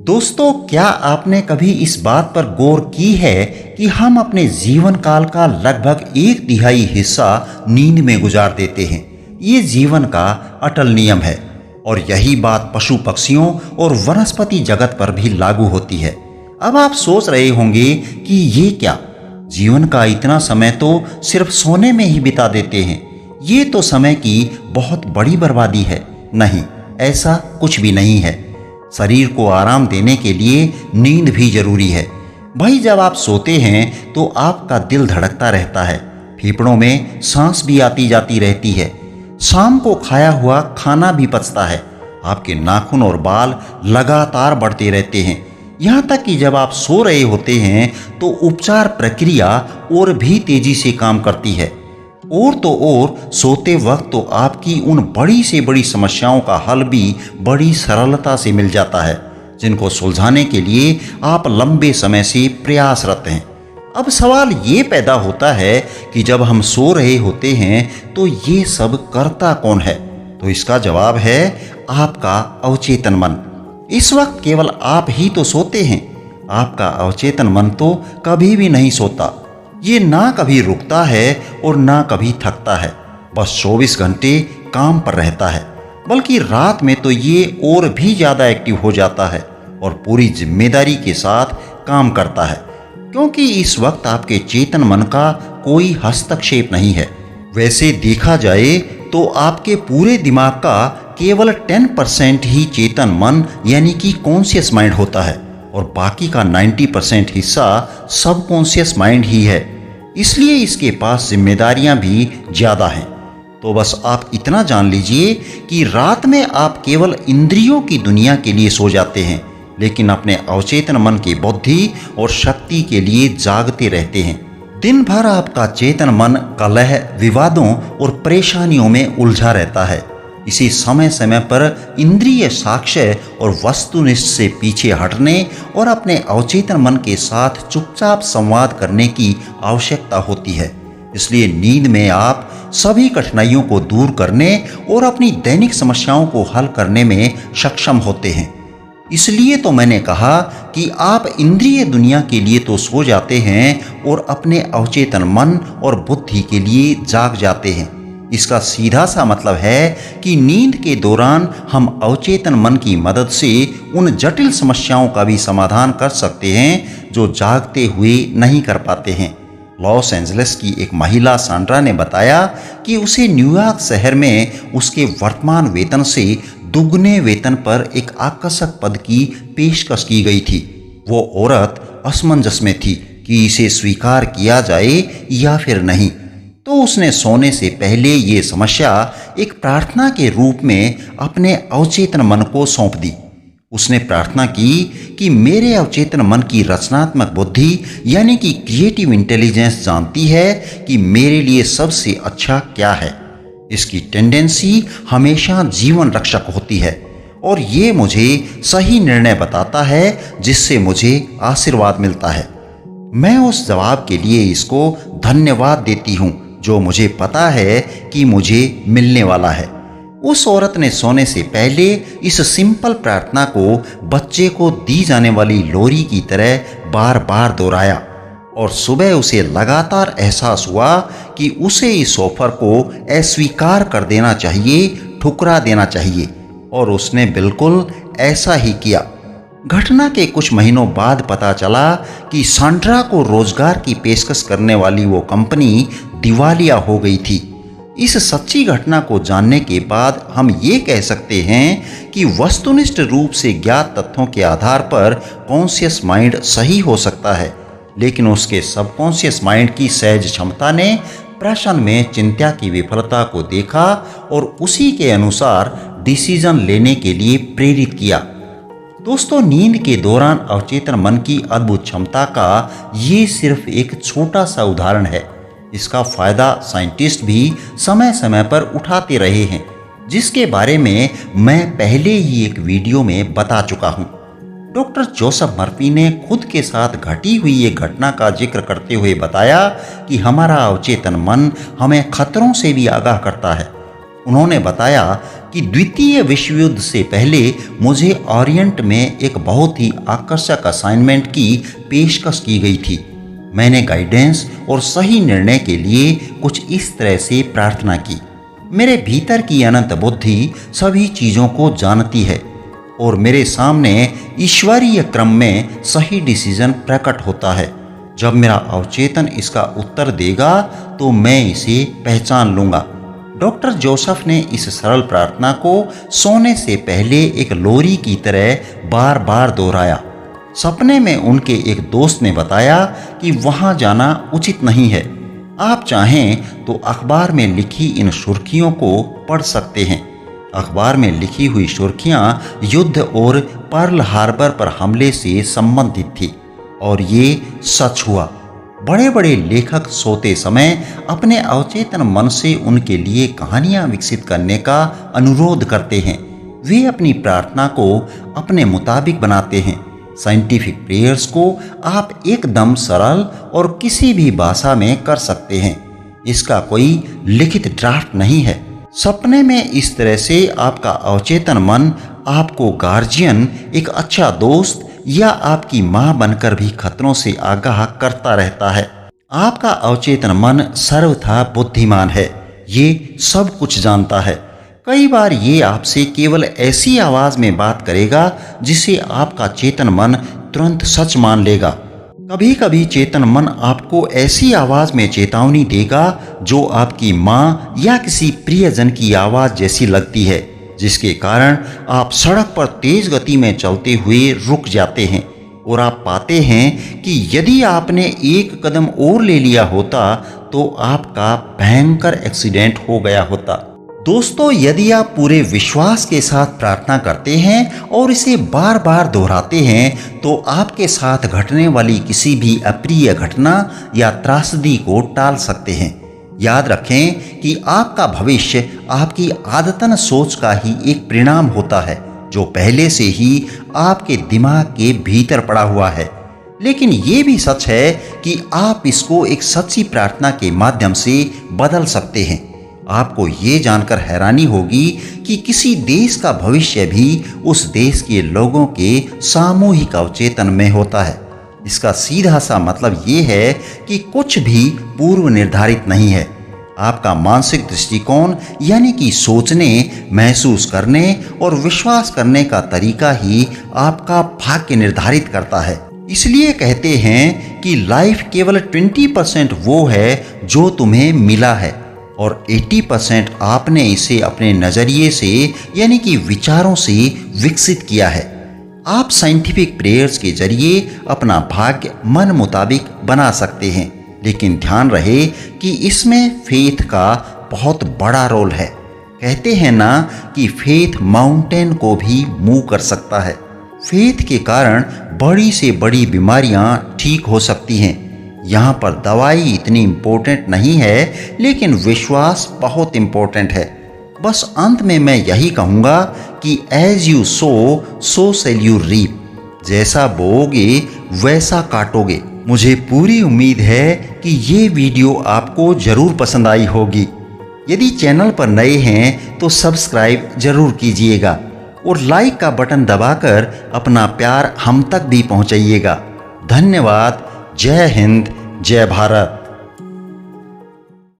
दोस्तों, क्या आपने कभी इस बात पर गौर की है कि हम अपने जीवन काल का लगभग एक तिहाई हिस्सा नींद में गुजार देते हैं। ये जीवन का अटल नियम है और यही बात पशु पक्षियों और वनस्पति जगत पर भी लागू होती है। अब आप सोच रहे होंगे कि ये क्या, जीवन का इतना समय तो सिर्फ सोने में ही बिता देते हैं, ये तो समय की बहुत बड़ी बर्बादी है। नहीं, ऐसा कुछ भी नहीं है। शरीर को आराम देने के लिए नींद भी जरूरी है। भाई, जब आप सोते हैं तो आपका दिल धड़कता रहता है, फेफड़ों में सांस भी आती जाती रहती है, शाम को खाया हुआ खाना भी पचता है, आपके नाखून और बाल लगातार बढ़ते रहते हैं। यहाँ तक कि जब आप सो रहे होते हैं तो उपचार प्रक्रिया और भी तेजी से काम करती है। और तो और सोते वक्त तो आपकी उन बड़ी से बड़ी समस्याओं का हल भी बड़ी सरलता से मिल जाता है, जिनको सुलझाने के लिए आप लंबे समय से प्रयासरत हैं। अब सवाल ये पैदा होता है कि जब हम सो रहे होते हैं तो ये सब करता कौन है? तो इसका जवाब है आपका अवचेतन मन। इस वक्त केवल आप ही तो सोते हैं, आपका अवचेतन मन तो कभी भी नहीं सोता। ये ना कभी रुकता है और ना कभी थकता है, बस 24 घंटे काम पर रहता है। बल्कि रात में तो ये और भी ज़्यादा एक्टिव हो जाता है और पूरी जिम्मेदारी के साथ काम करता है, क्योंकि इस वक्त आपके चेतन मन का कोई हस्तक्षेप नहीं है। वैसे देखा जाए तो आपके पूरे दिमाग का केवल 10% ही चेतन मन यानी कि कॉन्शियस माइंड होता है और बाकी का 90% हिस्सा सबकॉन्शियस माइंड ही है। इसलिए इसके पास जिम्मेदारियां भी ज़्यादा हैं। तो बस आप इतना जान लीजिए कि रात में आप केवल इंद्रियों की दुनिया के लिए सो जाते हैं, लेकिन अपने अवचेतन मन की बुद्धि और शक्ति के लिए जागते रहते हैं। दिन भर आपका चेतन मन कलह, विवादों और परेशानियों में उलझा रहता है। इसी समय समय पर इंद्रिय साक्ष्य और वस्तुनिष्ठ से पीछे हटने और अपने अवचेतन मन के साथ चुपचाप संवाद करने की आवश्यकता होती है। इसलिए नींद में आप सभी कठिनाइयों को दूर करने और अपनी दैनिक समस्याओं को हल करने में सक्षम होते हैं। इसलिए तो मैंने कहा कि आप इंद्रिय दुनिया के लिए तो सो जाते हैं और अपने अवचेतन मन और बुद्धि के लिए जाग जाते हैं। इसका सीधा सा मतलब है कि नींद के दौरान हम अवचेतन मन की मदद से उन जटिल समस्याओं का भी समाधान कर सकते हैं जो जागते हुए नहीं कर पाते हैं। लॉस एंजलिस की एक महिला सांड्रा ने बताया कि उसे न्यूयॉर्क शहर में उसके वर्तमान वेतन से दुगने वेतन पर एक आकर्षक पद की पेशकश की गई थी। वो औरत असमंजस में थी कि इसे स्वीकार किया जाए या फिर नहीं। तो उसने सोने से पहले ये समस्या एक प्रार्थना के रूप में अपने अवचेतन मन को सौंप दी। उसने प्रार्थना की कि मेरे अवचेतन मन की रचनात्मक बुद्धि यानी कि क्रिएटिव इंटेलिजेंस जानती है कि मेरे लिए सबसे अच्छा क्या है। इसकी टेंडेंसी हमेशा जीवन रक्षक होती है और ये मुझे सही निर्णय बताता है जिससे मुझे आशीर्वाद मिलता है। मैं उस जवाब के लिए इसको धन्यवाद देती हूँ जो मुझे पता है कि मुझे मिलने वाला है। उस औरत ने सोने से पहले इस सिंपल प्रार्थना को बच्चे को दी जाने वाली लोरी की तरह बार बार दोहराया और सुबह उसे लगातार एहसास हुआ कि उसे इस ऑफर को अस्वीकार कर देना चाहिए, ठुकरा देना चाहिए, और उसने बिल्कुल ऐसा ही किया। घटना के कुछ महीनों बाद पता चला कि सांड्रा को रोजगार की पेशकश करने वाली वो कंपनी दिवालिया हो गई थी। इस सच्ची घटना को जानने के बाद हम ये कह सकते हैं कि वस्तुनिष्ठ रूप से ज्ञात तथ्यों के आधार पर कॉन्शियस माइंड सही हो सकता है, लेकिन उसके सबकॉन्शियस माइंड की सहज क्षमता ने प्रश्न में चिंता की विफलता को देखा और उसी के अनुसार डिसीजन लेने के लिए प्रेरित किया। दोस्तों, नींद के दौरान अवचेतन मन की अद्भुत क्षमता का ये सिर्फ एक छोटा सा उदाहरण है। इसका फायदा साइंटिस्ट भी समय समय पर उठाते रहे हैं, जिसके बारे में मैं पहले ही एक वीडियो में बता चुका हूँ। डॉक्टर जोसेफ मर्फी ने खुद के साथ घटी हुई एक घटना का जिक्र करते हुए बताया कि हमारा अवचेतन मन हमें खतरों से भी आगाह करता है उन्होंने बताया कि द्वितीय विश्व युद्ध से पहले मुझे ओरिएंट में एक बहुत ही आकर्षक असाइनमेंट की पेशकश की गई थी। मैंने गाइडेंस और सही निर्णय के लिए कुछ इस तरह से प्रार्थना की। मेरे भीतर की अनंत बुद्धि सभी चीज़ों को जानती है और मेरे सामने ईश्वरीय क्रम में सही डिसीजन प्रकट होता है। जब मेरा अवचेतन इसका उत्तर देगा तो मैं इसे पहचान लूँगा। डॉक्टर जोसेफ ने इस सरल प्रार्थना को सोने से पहले एक लोरी की तरह बार बार दोहराया। सपने में उनके एक दोस्त ने बताया कि वहाँ जाना उचित नहीं है। आप चाहें तो अखबार में लिखी इन सुर्खियों को पढ़ सकते हैं। अखबार में लिखी हुई सुर्खियां युद्ध और पर्ल हार्बर पर हमले से संबंधित थी और ये सच हुआ। बड़े बड़े लेखक सोते समय अपने अवचेतन मन से उनके लिए कहानियां विकसित करने का अनुरोध करते हैं। वे अपनी प्रार्थना को अपने मुताबिक बनाते हैं। साइंटिफिक प्रेयर्स को आप एकदम सरल और किसी भी भाषा में कर सकते हैं। इसका कोई लिखित ड्राफ्ट नहीं है। सपने में इस तरह से आपका अवचेतन मन आपको गार्जियन, एक अच्छा दोस्त या आपकी मां बनकर भी खतरों से आगाह करता रहता है। आपका अवचेतन मन सर्वथा बुद्धिमान है। ये सब कुछ जानता है। कई बार ये आपसे केवल ऐसी आवाज में बात करेगा जिसे आपका चेतन मन तुरंत सच मान लेगा। कभी कभी चेतन मन आपको ऐसी आवाज में चेतावनी देगा जो आपकी माँ या किसी प्रियजन की आवाज जैसी लगती है, जिसके कारण आप सड़क पर तेज गति में चलते हुए रुक जाते हैं और आप पाते हैं कि यदि आपने एक कदम और ले लिया होता तो आपका भयंकर एक्सीडेंट हो गया होता। दोस्तों, यदि आप पूरे विश्वास के साथ प्रार्थना करते हैं और इसे बार बार दोहराते हैं तो आपके साथ घटने वाली किसी भी अप्रिय घटना या त्रासदी को टाल सकते हैं। याद रखें कि आपका भविष्य आपकी आदतन सोच का ही एक परिणाम होता है जो पहले से ही आपके दिमाग के भीतर पड़ा हुआ है। लेकिन ये भी सच है कि आप इसको एक सच्ची प्रार्थना के माध्यम से बदल सकते हैं। आपको ये जानकर हैरानी होगी कि किसी देश का भविष्य भी उस देश के लोगों के सामूहिक अवचेतन में होता है। इसका सीधा सा मतलब ये है कि कुछ भी पूर्व निर्धारित नहीं है। आपका मानसिक दृष्टिकोण यानी कि सोचने, महसूस करने और विश्वास करने का तरीका ही आपका भाग्य निर्धारित करता है। इसलिए कहते हैं कि लाइफ केवल 20% वो है जो तुम्हें मिला है और 80% आपने इसे अपने नज़रिए से यानी कि विचारों से विकसित किया है। आप साइंटिफिक प्रेयर्स के जरिए अपना भाग्य मन मुताबिक बना सकते हैं, लेकिन ध्यान रहे कि इसमें फेथ का बहुत बड़ा रोल है। कहते हैं ना कि फेथ माउंटेन को भी मूव कर सकता है। फेथ के कारण बड़ी से बड़ी बीमारियां ठीक हो सकती हैं। यहाँ पर दवाई इतनी इम्पोर्टेंट नहीं है, लेकिन विश्वास बहुत इम्पोर्टेंट है। बस अंत में मैं यही कहूँगा कि as you sow shall you reap. जैसा बोओगे वैसा काटोगे। मुझे पूरी उम्मीद है कि ये वीडियो आपको ज़रूर पसंद आई होगी। यदि चैनल पर नए हैं तो सब्सक्राइब ज़रूर कीजिएगा और लाइक का बटन दबाकर अपना प्यार हम तक भी पहुँचाइएगा। धन्यवाद। जय हिंद, जय भारत।